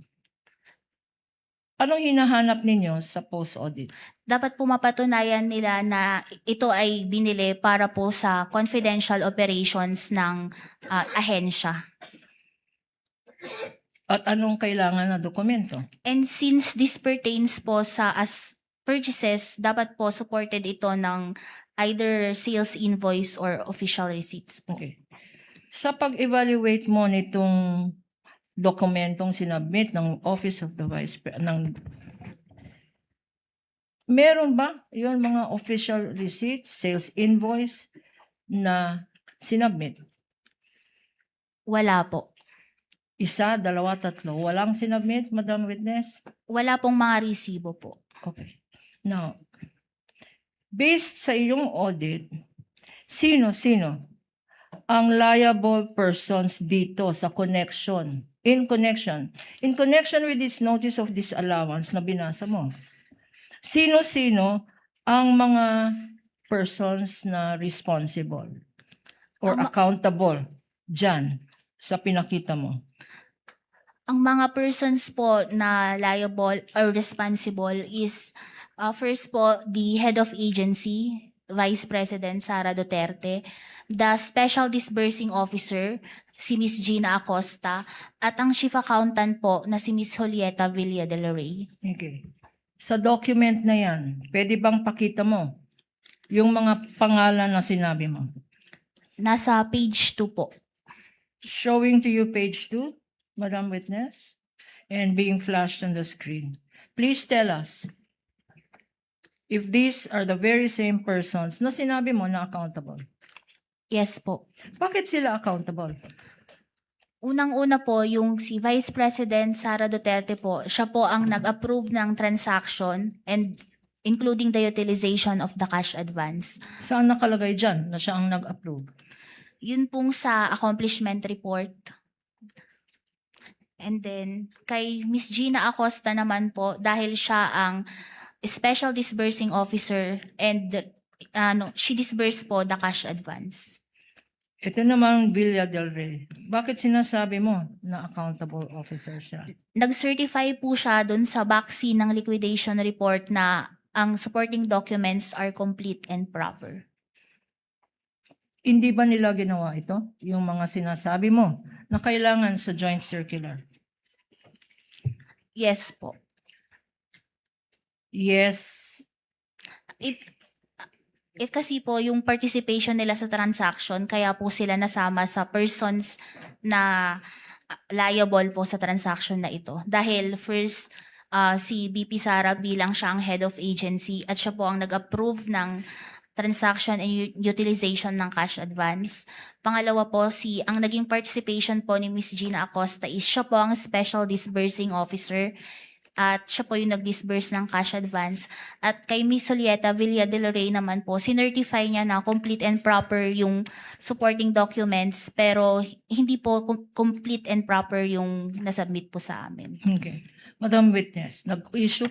anong hinahanap ninyo sa post-audit? Dapat po mapatunayan nila na ito ay binili para po sa confidential operations ng ahensya. At anong kailangan na dokumento? And since this pertains po sa as purchases, dapat po supported ito ng either sales invoice or official receipts po. Okay. Sa pag-evaluate mo nitong dokumentong sinabmit ng Office of the Vice President, meron ba yung mga official receipts, sales invoice na sinabmit? Wala po. Isa, dalawa, tatlo. Walang sinabmit, Madam Witness? Wala pong mga resibo po. Okay. Now, based sa iyong audit, sino-sino ang liable persons dito sa in connection with this notice of disallowance na binasa mo? Sino-sino ang mga persons na responsible or accountable dyan sa pinakita mo? Ang mga persons po na liable or responsible is first po the head of agency, Vice President Sara Duterte, the Special Disbursing Officer, si Ms. Gina Acosta, at ang Chief Accountant po na si Ms. Julieta Villa del Rey. Okay. Sa document na yan, pwede bang pakita mo yung mga pangalan na sinabi mo? Nasa page 2 po. Showing to you page 2, Madam Witness, and being flashed on the screen. Please tell us if these are the very same persons na sinabi mo na accountable. Yes po. Bakit sila accountable? Unang-una po, yung si Vice President Sara Duterte po, siya po ang nag-approve ng transaction and including the utilization of the cash advance. Saan nakalagay dyan na siya ang nag-approve? Yun pong sa accomplishment report. And then, kay Ms. Gina Acosta naman po, dahil siya ang Special Disbursing Officer and she disbursed po the cash advance. Ito naman Villa del Rey. Bakit sinasabi mo na accountable officer siya? Nag-certify po siya dun sa backseat ng liquidation report na ang supporting documents are complete and proper. Hindi ba nila ginawa ito? Yung mga sinasabi mo na kailangan sa joint circular? Yes po. Yes. It kasi po yung participation nila sa transaction, kaya po sila nasama sa persons na liable po sa transaction na ito. Dahil first, si BP Sara bilang siya ang head of agency at siya po ang nag-approve ng transaction and utilization ng cash advance. Pangalawa po, ang naging participation po ni Ms. Gina Acosta is siya po ang Special Disbursing Officer at siya po yung nag-disburse ng cash advance. At kay Ms. Julieta Villa del Rey naman po, sinertify niya na complete and proper yung supporting documents, pero hindi po complete and proper yung nasubmit po sa amin. Okay. Madam Witness, nag-issue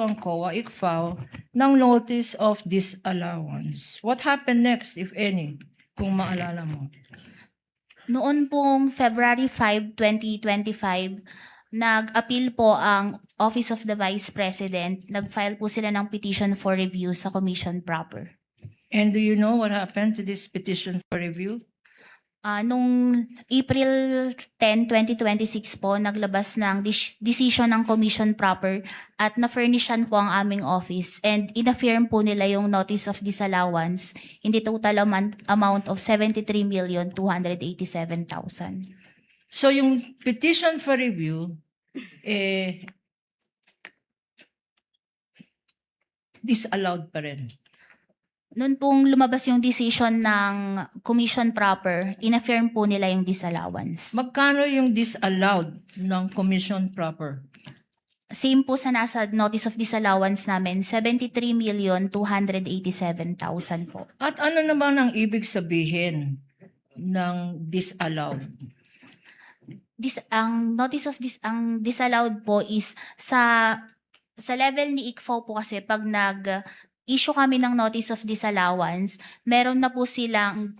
ang COA ICFAO ng notice of disallowance. What happened next, if any, kung maalala mo? Noon pong February 5, 2025, nag-appeal po ang Office of the Vice President. Nag-file po sila ng petition for review sa Commission proper. And do you know what happened to this petition for review? Nung April 10, 2026 po, naglabas ng decision ng Commission proper at na-furnishan po ang aming office and inaffirm po nila yung notice of disallowance in the total amount of 73,287,000. So yung petition for review, disallowed pa rin. Noon pong lumabas yung decision ng Commission proper, inaffirm po nila yung disallowance. Magkano yung disallowed ng commission proper? Same po sa nasa notice of disallowance namin, 73,287,000 po. At ano naman ang ibig sabihin ng disallowed? Ang notice of ang disallowed po is sa level ni ICFO po kasi pag issue kami ng notice of disallowance, meron na po silang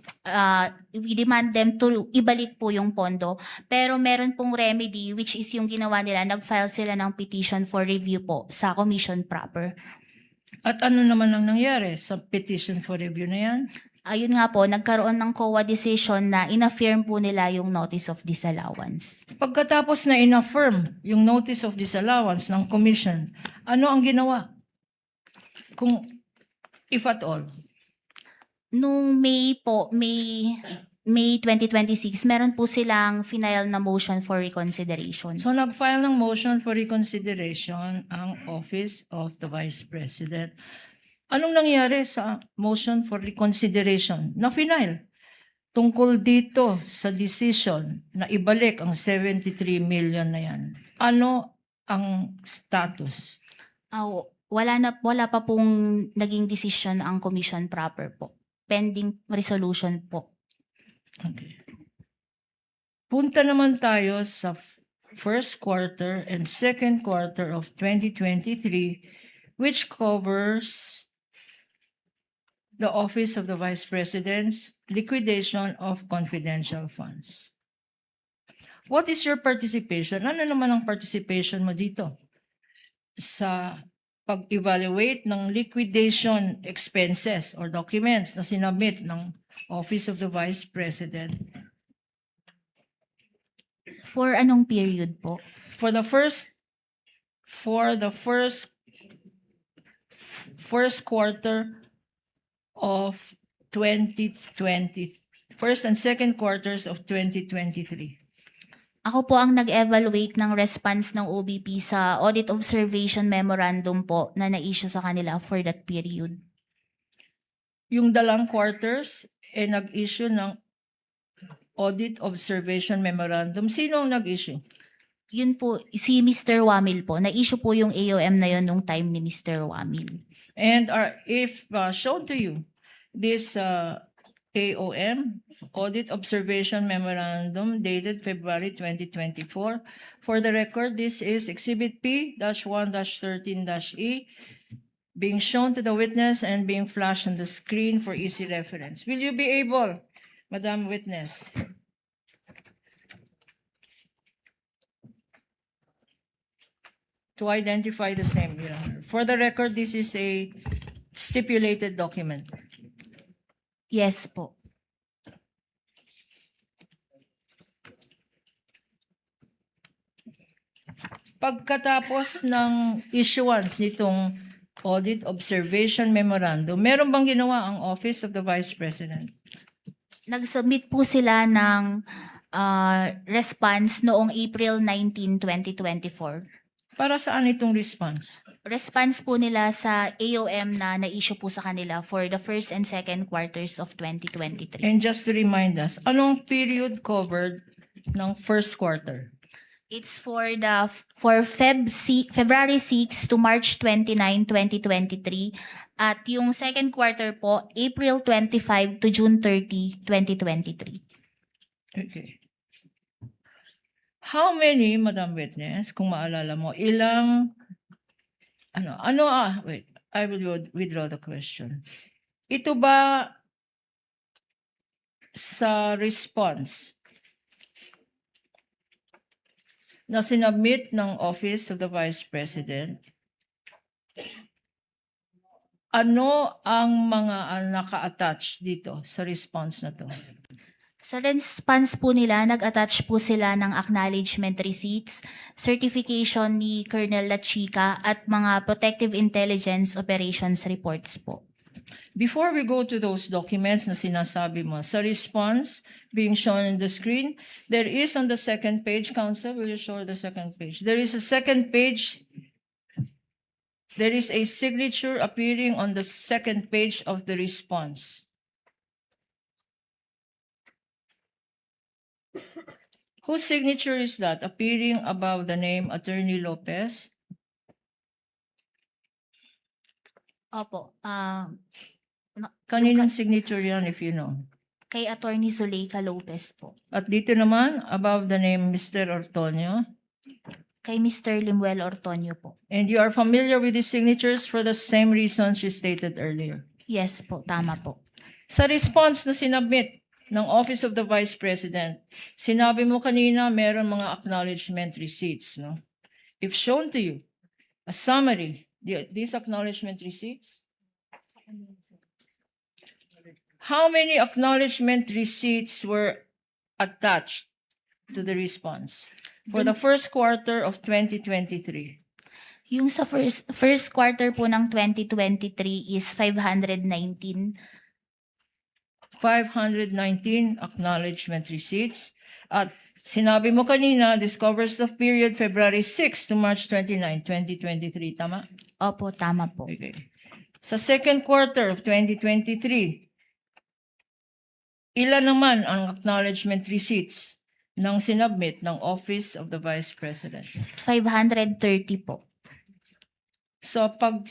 we demand them to ibalik po yung pondo. Pero meron pong remedy which is yung ginawa nila, nag-file sila ng petition for review po sa commission proper. At ano naman ang nangyari sa petition for review na yan? Ayun nga po, nagkaroon ng COA decision na inaffirm po nila yung notice of disallowance. Pagkatapos na inaffirm yung notice of disallowance ng commission, ano ang ginawa? Kung, if at all. Nung May 2026, meron po silang final na motion for reconsideration. So nag-file ng motion for reconsideration ang Office of the Vice President. Anong nangyari sa motion for reconsideration na final? Tungkol dito sa decision na ibalik ang 73 million na yan. Ano ang status? Wala pa pong naging decision ang commission proper po. Pending resolution po. Okay. Punta naman tayo sa first quarter and second quarter of 2023, which covers the Office of the Vice President's liquidation of confidential funds. What is your participation? Ano naman ang participation mo dito sa pag-evaluate ng liquidation expenses or documents na sinabit ng Office of the Vice President? For anong period po? For the first quarter of 2020, first and second quarters of 2023. Ako po ang nag-evaluate ng response ng OBP sa Audit Observation Memorandum po na na-issue sa kanila for that period. Yung dalang quarters, nag-issue ng Audit Observation Memorandum. Sino ang nag-issue? Yun po, si Mr. Wamil po. Na-issue po yung AOM na yun nung time ni Mr. Wamil. And if shown to you, this AOM, Audit Observation Memorandum dated February 2024. For the record, this is Exhibit P-1-13-E, being shown to the witness and being flashed on the screen for easy reference. Will you be able, Madam Witness, to identify the same? Your Honor? For the record, this is a stipulated document. Yes po. Pagkatapos ng issuance nitong Audit Observation Memorandum, meron bang ginawa ang Office of the Vice President? Nag-submit po sila ng response noong April 19, 2024. Para saan itong response? Response po nila sa AOM na na-issue po sa kanila for the first and second quarters of 2023. And just to remind us, anong period covered ng first quarter? It's for February 6 to March 29, 2023. At yung second quarter po, April 25 to June 30, 2023. Okay. How many, Madam Witness, kung maalala mo, ilang, wait, I will withdraw the question. Ito ba sa response na sinubmit ng Office of the Vice President, ano ang mga naka-attach dito sa response na to? Sa response po nila, nag-attach po sila ng acknowledgement receipts, certification ni Colonel Lachica at mga protective intelligence operations reports po. Before we go to those documents na sinasabi mo, sa response being shown on the screen, there is on the second page, Counsel, will you show the second page? There is a second page. There is a signature appearing on the second page of the response. Whose signature is that appearing above the name Attorney Lopez? Opo. Kaninong signature yan if you know? Kay Attorney Zuleika Lopez po. At dito naman, above the name Mr. Ortonio. Kay Mr. Limuel Ortonio po. And you are familiar with these signatures for the same reasons you stated earlier. Yes po, tama po. Sa response na sinubmit ng Office of the Vice President, sinabi mo kanina meron mga acknowledgement receipts, no? If shown to you, a summary, these acknowledgement receipts? How many acknowledgement receipts were attached to the response for the first quarter of 2023? Yung sa first quarter po ng 2023 is 519. 519 acknowledgement receipts. At sinabi mo kanina, this covers the period February 6 to March 29, 2023. Tama? Opo, tama po. Okay. Sa second quarter of 2023, ilan naman ang acknowledgement receipts ng sinubmit ng Office of the Vice President? 530 po. So pag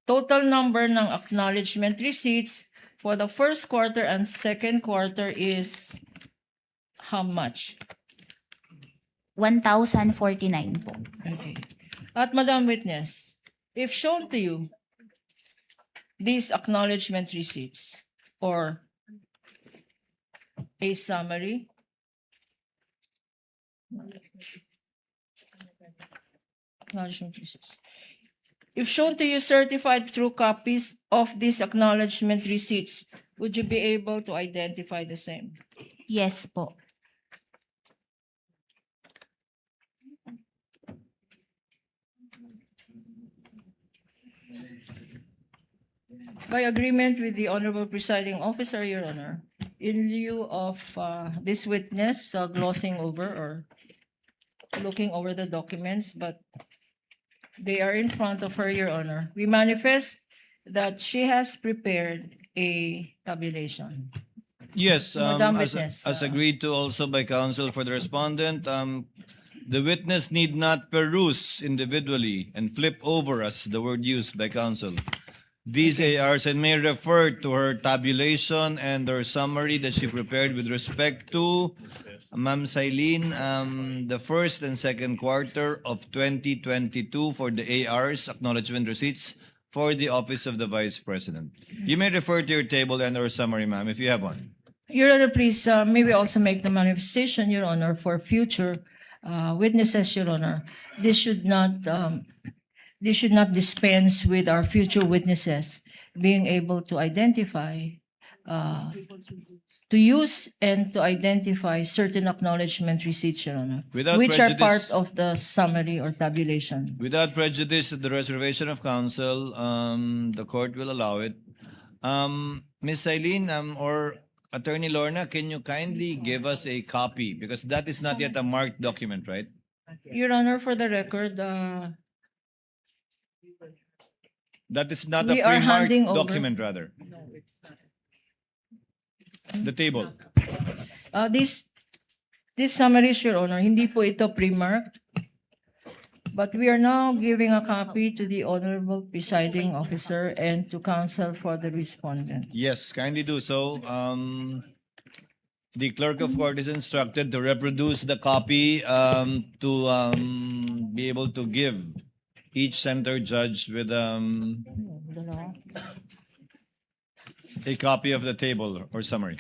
total number ng acknowledgement receipts for the first quarter and second quarter is how much? 1,049 po. Okay. At Madam Witness, if shown to you these acknowledgement receipts or a summary, acknowledgement receipts. If shown to you certified true copies of these acknowledgement receipts, would you be able to identify the same? Yes po. By agreement with the Honorable Presiding Officer, Your Honor, in lieu of this witness glossing over or looking over the documents, but they are in front of her, Your Honor, we manifest that she has prepared a tabulation. Yes, Madam as Witness, agreed to also by counsel for the respondent, the witness need not peruse individually and flip over, as the word used by counsel, these ARs, and may refer to her tabulation and her summary that she prepared with respect to, Ma'am Sailin, the first and second quarter of 2022 for the ARs, acknowledgement receipts, for the Office of the Vice President. You may refer to your table and or summary, ma'am, if you have one. Your Honor, please, may we also make the manifestation, Your Honor, for future witnesses, Your Honor. This should not dispense with our future witnesses being able to identify, to use and to identify certain acknowledgement receipts, Your Honor, Without which are prejudice- part of the summary or tabulation. Without prejudice to the reservation of counsel, the court will allow it. Ms. Eileen, or Attorney Lorna, can you kindly give us a copy? Because that is not yet a marked document, right? Your Honor, for the record, That is not a We are pre-marked handing over- document, rather. The table. This summaries, Your Honor, hindi po ito pre-marked. But we are now giving a copy to the Honorable Presiding Officer and to counsel for the respondent. Yes, kindly do so. The clerk of court is instructed to reproduce the copy to be able to give each center judge with a copy of the table or summary.